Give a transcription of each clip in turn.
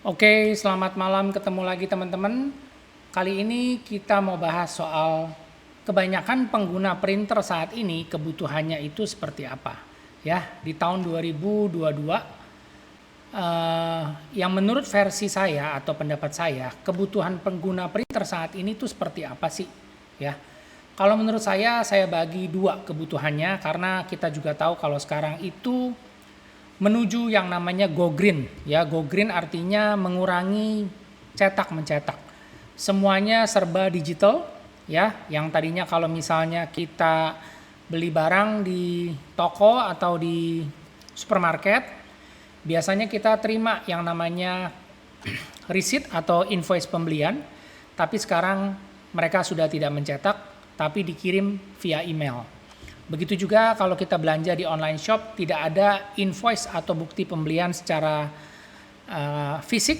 Oke, selamat malam, ketemu lagi teman-teman. Kali ini kita mau bahas soal kebanyakan pengguna printer saat ini kebutuhannya itu seperti apa. Ya, di tahun 2022 yang menurut versi saya atau pendapat saya, kebutuhan pengguna printer saat ini tuh seperti apa sih? Ya. Kalau menurut saya bagi dua kebutuhannya karena kita juga tahu kalau sekarang itu menuju yang namanya go green. Ya, go green artinya mengurangi cetak mencetak. Semuanya serba digital, ya. Yang tadinya kalau misalnya kita beli barang di toko atau di supermarket, biasanya kita terima yang namanya receipt atau invoice pembelian, tapi sekarang mereka sudah tidak mencetak, tapi dikirim via email. Begitu juga kalau kita belanja di online shop, tidak ada invoice atau bukti pembelian secara fisik,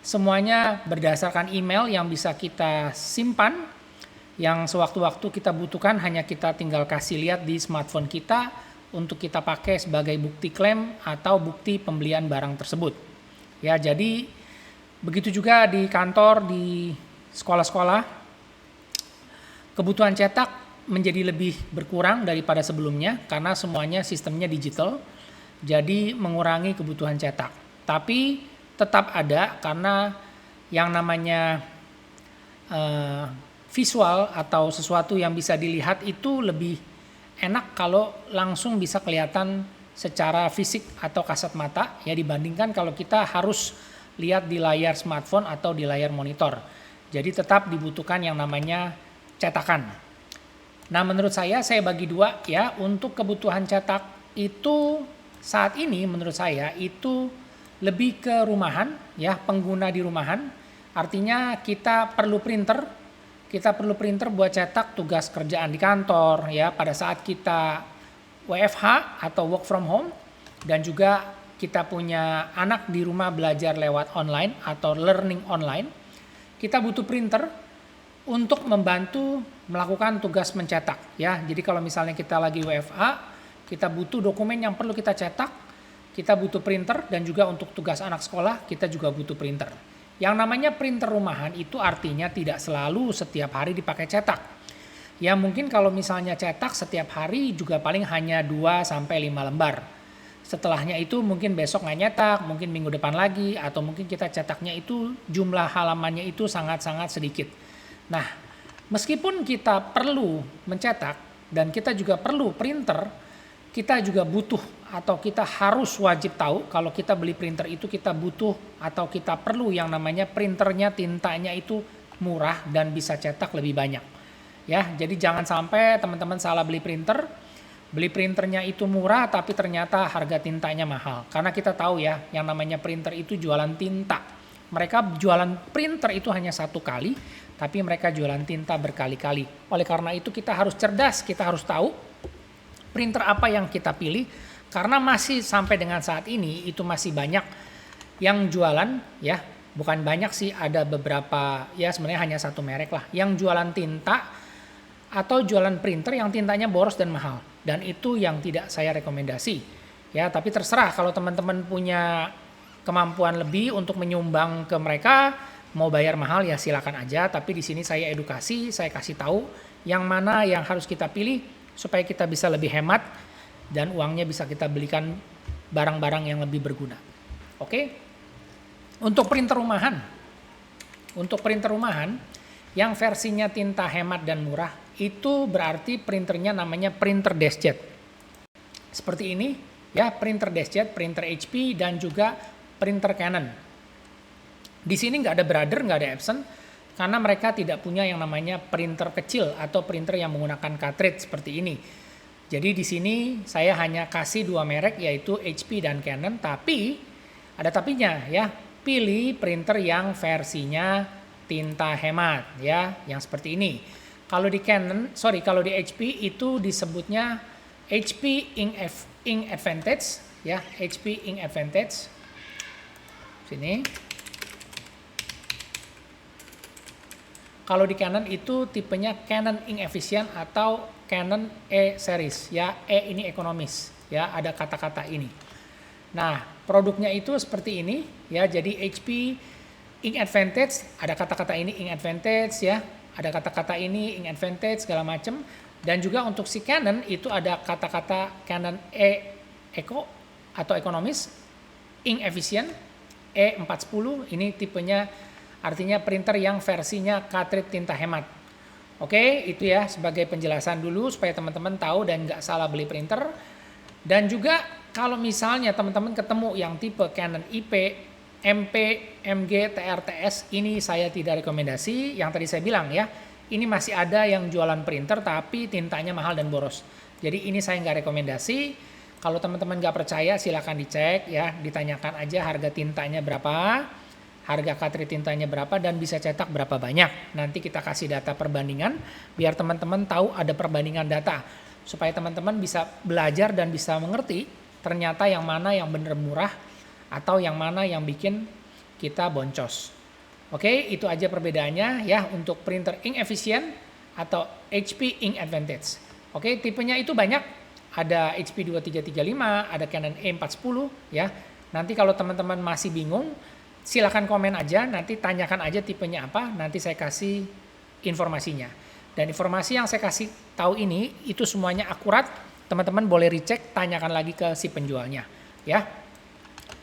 semuanya berdasarkan email yang bisa kita simpan, yang sewaktu-waktu kita butuhkan hanya kita tinggal kasih lihat di smartphone kita untuk kita pakai sebagai bukti klaim atau bukti pembelian barang tersebut. Ya, jadi begitu juga di kantor, di sekolah-sekolah, kebutuhan cetak menjadi lebih berkurang daripada sebelumnya karena semuanya sistemnya digital, jadi mengurangi kebutuhan cetak. Tapi tetap ada karena yang namanya visual atau sesuatu yang bisa dilihat itu lebih enak kalau langsung bisa kelihatan secara fisik atau kasat mata ya, dibandingkan kalau kita harus lihat di layar smartphone atau di layar monitor. Jadi tetap dibutuhkan yang namanya cetakan. Nah, menurut saya bagi dua ya, untuk kebutuhan cetak itu saat ini menurut saya itu lebih ke rumahan ya, pengguna di rumahan. Artinya kita perlu printer buat cetak tugas kerjaan di kantor ya, pada saat kita WFH atau work from home, dan juga kita punya anak di rumah belajar lewat online atau learning online. Kita butuh printer untuk membantu melakukan tugas mencetak ya. Jadi kalau misalnya kita lagi WFH, kita butuh dokumen yang perlu kita cetak, kita butuh printer, dan juga untuk tugas anak sekolah kita juga butuh printer. Yang namanya printer rumahan itu artinya tidak selalu setiap hari dipakai cetak. Ya, mungkin kalau misalnya cetak setiap hari juga paling hanya 2 sampai 5 lembar. Setelahnya itu mungkin besok nggak nyetak, mungkin minggu depan lagi, atau mungkin kita cetaknya itu jumlah halamannya itu sangat-sangat sedikit. Nah, meskipun kita perlu mencetak dan kita juga perlu printer, kita juga butuh atau kita harus wajib tahu kalau kita beli printer itu kita butuh atau kita perlu yang namanya printernya, tintanya itu murah dan bisa cetak lebih banyak. Ya, jadi jangan sampai teman-teman salah beli printer. Beli printernya itu murah tapi ternyata harga tintanya mahal. Karena kita tahu ya, yang namanya printer itu jualan tinta. Mereka jualan printer itu hanya satu kali, tapi mereka jualan tinta berkali-kali. Oleh karena itu kita harus cerdas, kita harus tahu printer apa yang kita pilih, karena masih sampai dengan saat ini itu masih banyak yang jualan ya, bukan banyak sih, ada beberapa ya, sebenarnya hanya satu merek lah yang jualan tinta atau jualan printer yang tintanya boros dan mahal, dan itu yang tidak saya rekomendasi ya. Tapi terserah kalau teman-teman punya kemampuan lebih untuk menyumbang ke mereka, mau bayar mahal ya silakan aja, tapi di sini saya edukasi, saya kasih tahu yang mana yang harus kita pilih supaya kita bisa lebih hemat dan uangnya bisa kita belikan barang-barang yang lebih berguna. Oke? Untuk printer rumahan yang versinya tinta hemat dan murah, itu berarti printernya namanya printer deskjet. Seperti ini ya, printer deskjet, printer HP dan juga printer Canon. Di sini nggak ada Brother, nggak ada Epson, karena mereka tidak punya yang namanya printer kecil atau printer yang menggunakan cartridge seperti ini. Jadi di sini saya hanya kasih dua merek, yaitu HP dan Canon, tapi ada tapinya ya. Pilih printer yang versinya tinta hemat ya, yang seperti ini. Kalau di kalau di HP itu disebutnya HP Ink Advantage ya, HP Ink Advantage. Sini. Kalau di Canon itu tipenya Canon Ink Efficient atau Canon E series ya, E ini ekonomis ya, ada kata-kata ini. Nah, produknya itu seperti ini ya. Jadi HP Ink Advantage, ada kata-kata ini Ink Advantage ya, ada kata-kata ini Ink Advantage segala macam. Dan juga untuk si Canon itu ada kata-kata Canon Eco atau ekonomis, Ink Efficient E410, ini tipenya artinya printer yang versinya cartridge tinta hemat. Oke, itu ya sebagai penjelasan dulu supaya teman-teman tahu dan nggak salah beli printer. Dan juga kalau misalnya teman-teman ketemu yang tipe Canon IP, MP, MG, TRTS, ini saya tidak rekomendasi. Yang tadi saya bilang ya, ini masih ada yang jualan printer tapi tintanya mahal dan boros. Jadi ini saya nggak rekomendasi. Kalau teman-teman nggak percaya silahkan dicek ya, ditanyakan aja harga tintanya berapa, harga cartridge tintanya berapa, dan bisa cetak berapa banyak. Nanti kita kasih data perbandingan biar teman-teman tahu ada perbandingan data. Supaya teman-teman bisa belajar dan bisa mengerti ternyata yang mana yang benar murah atau yang mana yang bikin kita boncos. Oke, itu aja perbedaannya ya untuk printer ink efficient atau HP Ink Advantage. Oke, tipenya itu banyak. Ada HP 2335, ada Canon E410 ya. Nanti kalau teman-teman masih bingung, silakan komen aja, nanti tanyakan aja tipenya apa, nanti saya kasih informasinya. Dan informasi yang saya kasih tahu ini itu semuanya akurat. Teman-teman boleh recheck, tanyakan lagi ke si penjualnya ya.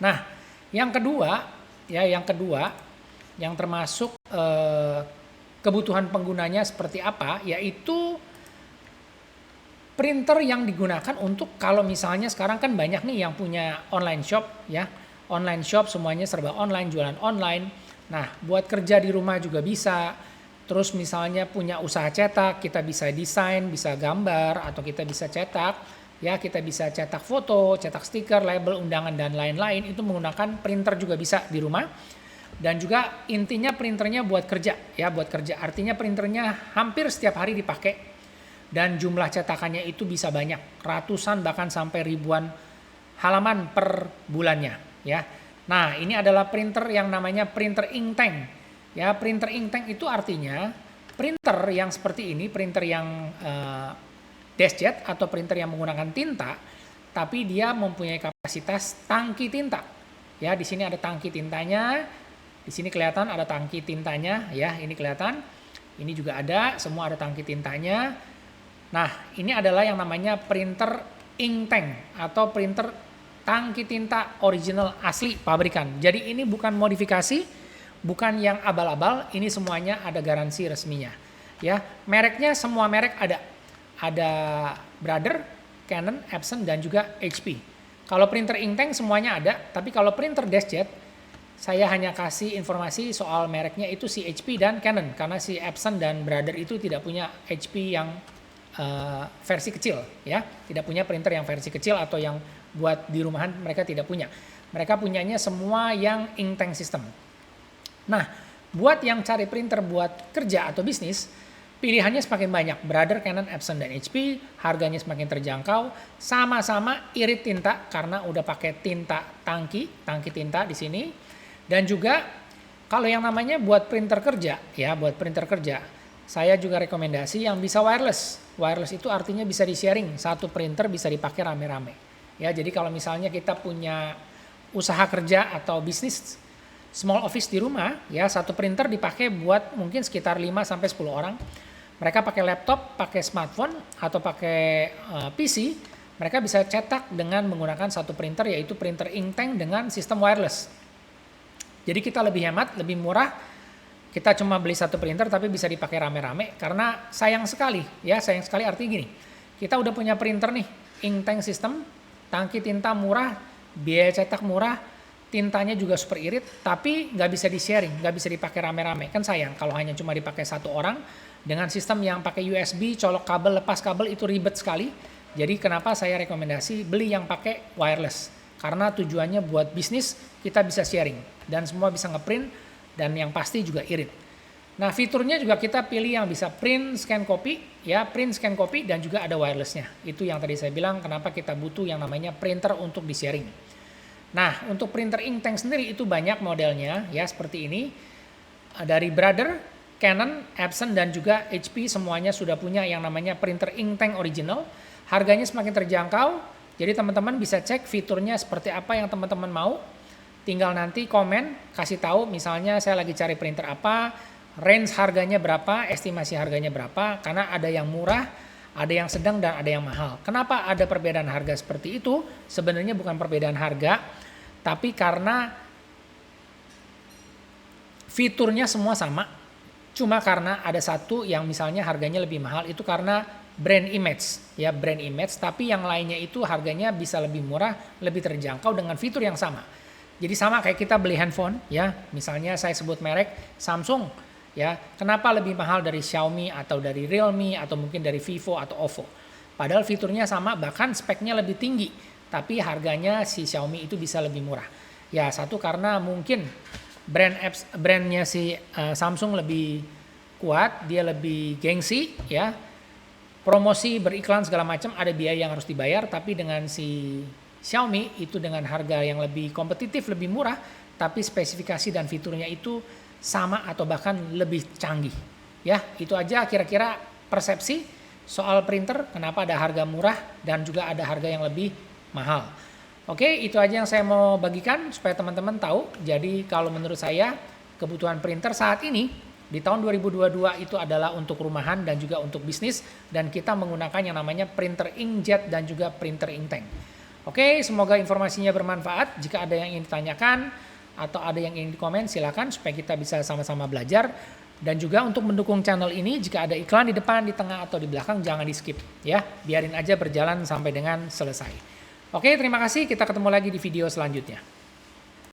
Nah, yang kedua yang termasuk kebutuhan penggunanya seperti apa, yaitu printer yang digunakan untuk kalau misalnya sekarang kan banyak nih yang punya online shop ya. Online shop semuanya serba online, jualan online. Nah, buat kerja di rumah juga bisa. Terus misalnya punya usaha cetak, kita bisa desain, bisa gambar, atau kita bisa cetak. Ya, kita bisa cetak foto, cetak stiker, label, undangan, dan lain-lain. Itu menggunakan printer juga bisa di rumah. Dan juga intinya printernya buat kerja. Ya, buat kerja. Artinya printernya hampir setiap hari dipakai. Dan jumlah cetakannya itu bisa banyak. Ratusan bahkan sampai ribuan halaman per bulannya. Ya. Nah, ini adalah printer yang namanya printer ink tank. Ya, printer ink tank itu artinya printer yang seperti ini, printer yang deskjet atau printer yang menggunakan tinta, tapi dia mempunyai kapasitas tangki tinta. Ya, di sini ada tangki tintanya. Di sini kelihatan ada tangki tintanya, ya, ini kelihatan. Ini juga ada, semua ada tangki tintanya. Nah, ini adalah yang namanya printer ink tank atau printer tangki tinta original asli pabrikan. Jadi ini bukan modifikasi, bukan yang abal-abal, ini semuanya ada garansi resminya. Ya, mereknya semua merek ada. Ada Brother, Canon, Epson, dan juga HP. Kalau printer ink tank semuanya ada, tapi kalau printer deskjet saya hanya kasih informasi soal mereknya itu si HP dan Canon, karena si Epson dan Brother itu tidak punya HP yang versi kecil, ya, tidak punya printer yang versi kecil atau yang buat di rumahan, mereka tidak punya. Mereka punyanya semua yang ink tank system. Nah, buat yang cari printer buat kerja atau bisnis, pilihannya semakin banyak. Brother, Canon, Epson, dan HP, harganya semakin terjangkau, sama-sama irit tinta karena udah pakai tinta tangki tinta di sini. Dan juga kalau yang namanya buat printer kerja, ya, buat printer kerja, saya juga rekomendasi yang bisa wireless. Wireless itu artinya bisa di-sharing, satu printer bisa dipakai rame-rame. Ya, jadi kalau misalnya kita punya usaha kerja atau bisnis small office di rumah, ya, satu printer dipakai buat mungkin sekitar 5 sampai 10 orang. Mereka pakai laptop, pakai smartphone atau pakai PC, mereka bisa cetak dengan menggunakan satu printer, yaitu printer ink tank dengan sistem wireless. Jadi kita lebih hemat, lebih murah. Kita cuma beli satu printer tapi bisa dipakai rame-rame, karena sayang sekali artinya gini. Kita udah punya printer nih, ink tank system, tangki tinta murah, biaya cetak murah, tintanya juga super irit, tapi nggak bisa di-sharing, nggak bisa dipakai rame-rame. Kan sayang kalau hanya cuma dipakai satu orang. Dengan sistem yang pakai USB, colok kabel, lepas kabel, itu ribet sekali. Jadi kenapa saya rekomendasi beli yang pakai wireless. Karena tujuannya buat bisnis, kita bisa sharing. Dan semua bisa ngeprint, dan yang pasti juga irit. Nah, fiturnya juga kita pilih yang bisa print, scan, copy, ya, print, scan, copy, dan juga ada wirelessnya. Itu yang tadi saya bilang kenapa kita butuh yang namanya printer untuk di-sharing. Nah, untuk printer ink tank sendiri itu banyak modelnya, ya, seperti ini. Dari Brother, Canon, Epson, dan juga HP semuanya sudah punya yang namanya printer ink tank original. Harganya semakin terjangkau, Jadi teman-teman bisa cek fiturnya seperti apa yang teman-teman mau. Tinggal nanti komen, kasih tahu misalnya saya lagi cari printer apa, range harganya berapa, estimasi harganya berapa, karena ada yang murah, ada yang sedang, dan ada yang mahal. Kenapa ada perbedaan harga seperti itu? Sebenarnya bukan perbedaan harga, tapi karena fiturnya semua sama. Cuma karena ada satu yang misalnya harganya lebih mahal, itu karena brand image, ya brand image, tapi yang lainnya itu harganya bisa lebih murah, lebih terjangkau dengan fitur yang sama. Jadi sama kayak kita beli handphone, ya misalnya saya sebut merek Samsung, ya kenapa lebih mahal dari Xiaomi atau dari Realme atau mungkin dari Vivo atau Oppo. Padahal fiturnya sama, bahkan speknya lebih tinggi, tapi harganya si Xiaomi itu bisa lebih murah. Ya satu karena mungkin brandnya si Samsung lebih kuat, dia lebih gengsi, ya. Promosi, beriklan segala macam ada biaya yang harus dibayar, tapi dengan si Xiaomi itu dengan harga yang lebih kompetitif, lebih murah, tapi spesifikasi dan fiturnya itu sama atau bahkan lebih canggih. Ya, itu aja kira-kira persepsi soal printer, kenapa ada harga murah dan juga ada harga yang lebih mahal. Oke, itu aja yang saya mau bagikan supaya teman-teman tahu. Jadi kalau menurut saya kebutuhan printer saat ini di tahun 2022 itu adalah untuk rumahan dan juga untuk bisnis, dan kita menggunakan yang namanya printer inkjet dan juga printer inktank. Oke, semoga informasinya bermanfaat. Jika ada yang ingin ditanyakan atau ada yang ingin dikomen, silakan supaya kita bisa sama-sama belajar. Dan juga untuk mendukung channel ini, jika ada iklan di depan, di tengah, atau di belakang, jangan di skip ya. Biarin aja berjalan sampai dengan selesai. Oke, terima kasih. Kita ketemu lagi di video selanjutnya.